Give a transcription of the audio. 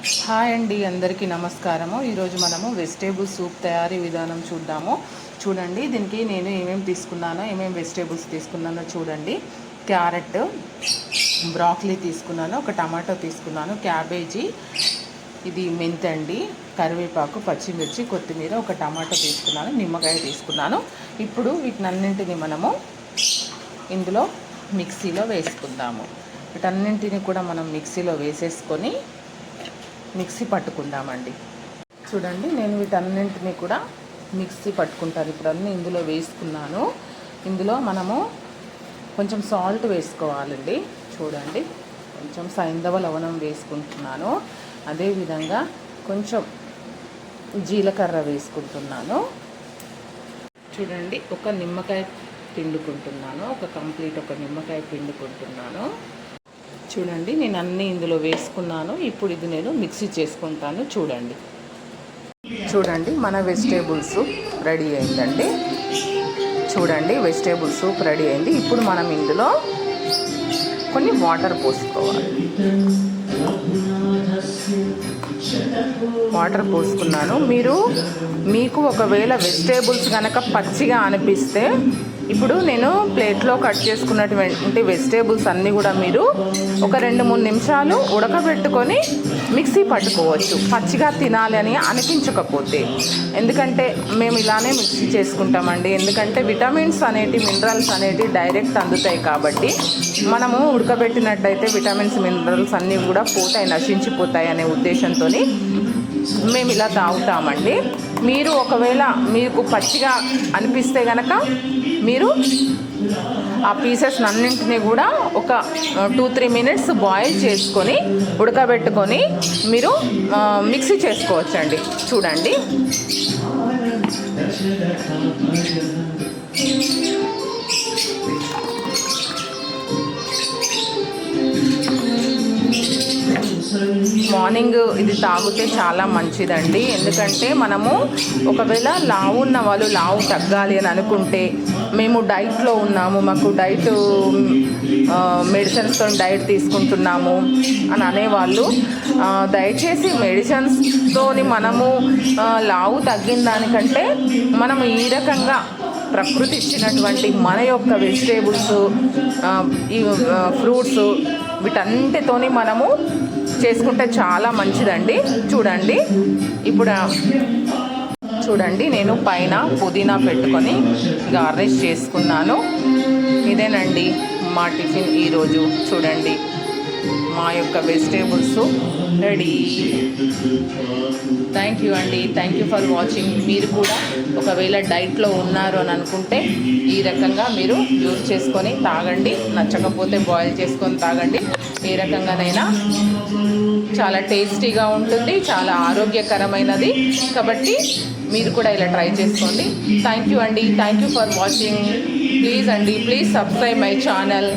Hi అండి, అందరికీ నమస్కారము. ఈరోజు మనము వెజిటేబుల్ సూప్ తయారీ విధానం చూద్దాము. చూడండి, దీనికి నేను ఏమేమి తీసుకున్నానో, ఏమేమి వెజిటేబుల్స్ తీసుకున్నానో చూడండి. క్యారెట్, బ్రాక్లీ తీసుకున్నాను, ఒక టమాటో తీసుకున్నాను, క్యాబేజీ, ఇది మెంతి అండి, కరివేపాకు, పచ్చిమిర్చి, కొత్తిమీర, ఒక టమాటో తీసుకున్నాను, నిమ్మకాయ తీసుకున్నాను. ఇప్పుడు వీటినన్నింటినీ మనము ఇందులో మిక్సీలో వేసుకుందాము. వీటన్నింటినీ కూడా మనం మిక్సీలో వేసేసుకొని మిక్సీ పట్టుకుందామండి. చూడండి, నేను వీటన్నింటినీ కూడా మిక్సీ పట్టుకుంటాను. ఇప్పుడు అన్నీ ఇందులో వేసుకున్నాను. ఇందులో మనము కొంచెం సాల్ట్ వేసుకోవాలండి. చూడండి, కొంచెం సైంధవ లవణం వేసుకుంటున్నాను. అదేవిధంగా కొంచెం జీలకర్ర వేసుకుంటున్నాను. చూడండి, ఒక నిమ్మకాయ పిండుకుంటున్నాను, ఒక నిమ్మకాయ పిండుకుంటున్నాను. చూడండి, నేను అన్నీ ఇందులో వేసుకున్నాను. ఇప్పుడు ఇది నేను మిక్సీ చేసుకుంటాను. చూడండి, మన వెజిటేబుల్ సూప్ రెడీ అయిందండి. చూడండి, వెజిటేబుల్ సూప్ రెడీ అయింది. ఇప్పుడు మనం ఇందులో కొన్ని వాటర్ పోసుకోవాలి. వాటర్ పోసుకున్నాను. మీకు ఒకవేళ వెజిటేబుల్స్ కనుక పచ్చిగా అనిపిస్తే, ఇప్పుడు నేను ప్లేట్లో కట్ చేసుకున్నటువంటి వెజిటేబుల్స్ అన్నీ కూడా మీరు ఒక 2-3 నిమిషాలు ఉడకబెట్టుకొని మిక్సీ పట్టుకోవచ్చు, పచ్చిగా తినాలి అని అనిపించకపోతే. ఎందుకంటే మేము ఇలానే మిక్సీ చేసుకుంటామండి. ఎందుకంటే విటమిన్స్ అనేటి, మినరల్స్ అనేటివి డైరెక్ట్ అందుతాయి కాబట్టి. మనము ఉడకబెట్టినట్టయితే విటమిన్స్, మినరల్స్ అన్నీ కూడా పోతాయి, నశించిపోతాయి అనే ఉద్దేశంతో మేము ఇలా తాగుతామండి. మీరు ఒకవేళ మీకు పచ్చిగా అనిపిస్తే కనుక మీరు ఆ పీసెస్ అన్నింటినీ కూడా ఒక 2-3 మినిట్స్ బాయిల్ చేసుకొని ఉడకబెట్టుకొని మీరు మిక్సీ చేసుకోవచ్చండి. చూడండి, మార్నింగ్ ఇది తాగితే చాలా మంచిదండి. ఎందుకంటే మనము ఒకవేళ లావు ఉన్న వాళ్ళు లావు తగ్గాలి అని అనుకుంటే, మేము డైట్లో ఉన్నాము, మాకు డైట్ మెడిసిన్స్తో డైట్ తీసుకుంటున్నాము అని అనేవాళ్ళు, దయచేసి మెడిసిన్స్తో మనము లావు తగ్గిన దానికంటే మనం ఈ రకంగా ప్రకృతి ఇచ్చినటువంటి మన యొక్క వెజిటేబుల్స్, ఈ ఫ్రూట్స్, వీటన్నిటితోని మనము చేసుకుంటే చాలా మంచిదండి. చూడండి, నేను పైన పుదీనా పెట్టుకొని గార్నిష్ చేసుకున్నాను. ఇదేనండి మా టిఫిన్ ఈరోజు. చూడండి, మా యొక్క వెజిటేబుల్స్ రెడీ. థ్యాంక్ యూ అండి, థ్యాంక్ యూ ఫర్ వాచింగ్. మీరు కూడా ఒకవేళ డైట్లో ఉన్నారు అని అనుకుంటే ఈ రకంగా మీరు యూజ్ చేసుకొని తాగండి. నచ్చకపోతే బాయిల్ చేసుకొని తాగండి. ఏ రకంగానైనా చాలా టేస్టీగా ఉంటుంది, చాలా ఆరోగ్యకరమైనది. కాబట్టి మీరు కూడా ఇలా ట్రై చేసుకోండి. థ్యాంక్ యూ అండి, thank you for watching. Please subscribe my channel.